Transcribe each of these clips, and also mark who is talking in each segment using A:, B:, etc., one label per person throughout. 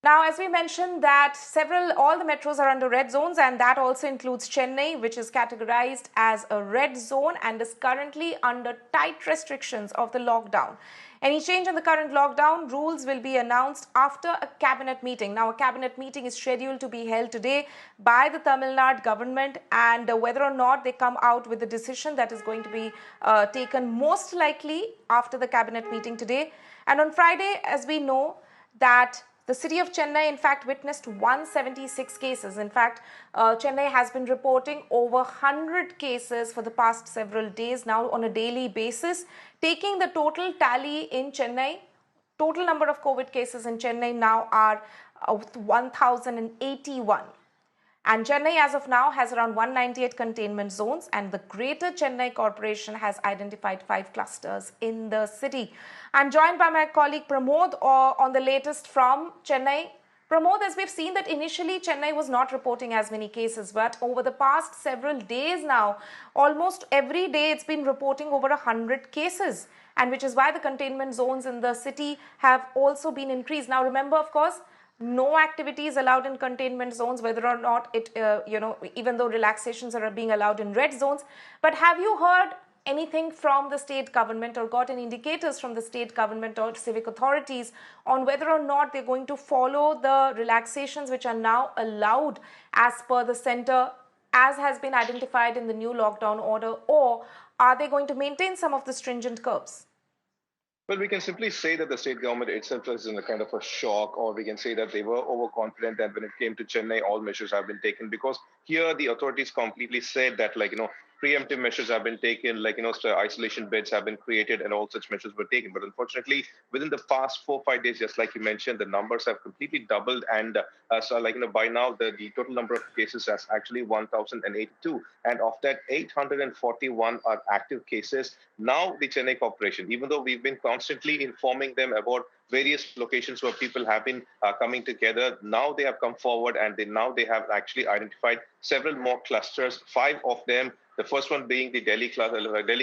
A: Now, as we mentioned that all the metros are under red zones, and that also includes Chennai, which is categorized as a red zone and is currently under tight restrictions of the lockdown. Any change in the current lockdown rules will be announced after a cabinet meeting. Now, a cabinet meeting is scheduled to be held today by the Tamil Nadu government, and whether or not they come out with a decision that is going to be taken most likely after the cabinet meeting today. And on Friday, as we know, that the city of Chennai, in fact, witnessed 176 cases. In fact, Chennai has been reporting over 100 cases for the past several days now on a daily basis, taking the total tally in Chennai. Total number of COVID cases in Chennai now are 1,081. And Chennai, as of now, has around 198 containment zones, and the Greater Chennai Corporation has identified 5 clusters in the city. I'm joined by my colleague Pramod on the latest from Chennai. Pramod, as we've seen that initially Chennai was not reporting as many cases, but over the past several days now, almost every day it's been reporting over 100 cases, and which is why the containment zones in the city have also been increased. Now, remember, of course, no activities allowed in containment zones, whether or not it, even though relaxations are being allowed in red zones. But have you heard anything from the state government or got any indicators from the state government or civic authorities on whether or not they're going to follow the relaxations which are now allowed as per the center, as has been identified in the new lockdown order, or are they going to maintain some of the stringent curbs?
B: Well, we can simply say that the state government itself is in a kind of a shock, or we can say that they were overconfident that when it came to Chennai, all measures have been taken, because here the authorities completely said that, preemptive measures have been taken, isolation beds have been created and all such measures were taken. But unfortunately, within the past 4 or 5 days, just like you mentioned, the numbers have completely doubled. And by now, the total number of cases is actually 1,082. And of that, 841 are active cases. Now, the Chennai Corporation, even though we've been constantly informing them about various locations where people have been coming together, now they have come forward and they have actually identified several more clusters, 5 of them. The first one being the Delhi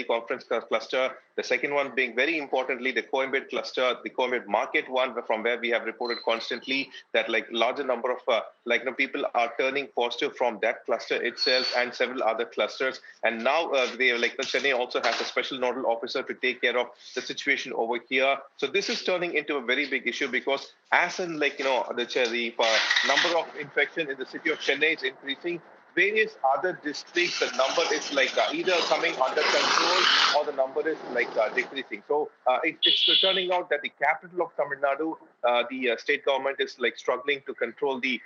B: Conference Cluster. The second one being, very importantly, the Coimbatore Cluster, the Coimbatore Market one, from where we have reported constantly that larger number of people are turning positive from that cluster itself, and several other clusters. And now Chennai also has a special nodal officer to take care of the situation over here. So this is turning into a very big issue, because as in the number of infection in the city of Chennai is increasing, various other districts, the number is either coming under control or the number is decreasing. So it's turning out that the capital of Tamil Nadu, the state government is struggling to control the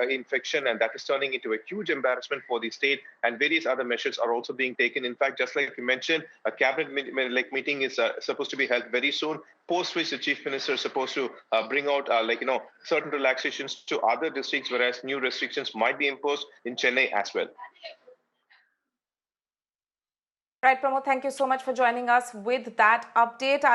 B: infection, and that is turning into a huge embarrassment for the state. And various other measures are also being taken. In fact, just like you mentioned, a cabinet meeting is supposed to be held very soon, post which the chief minister is supposed to bring out certain relaxations to other districts, whereas new restrictions might be imposed in Chennai as well.
A: Right, Pramod, thank you so much for joining us with that update.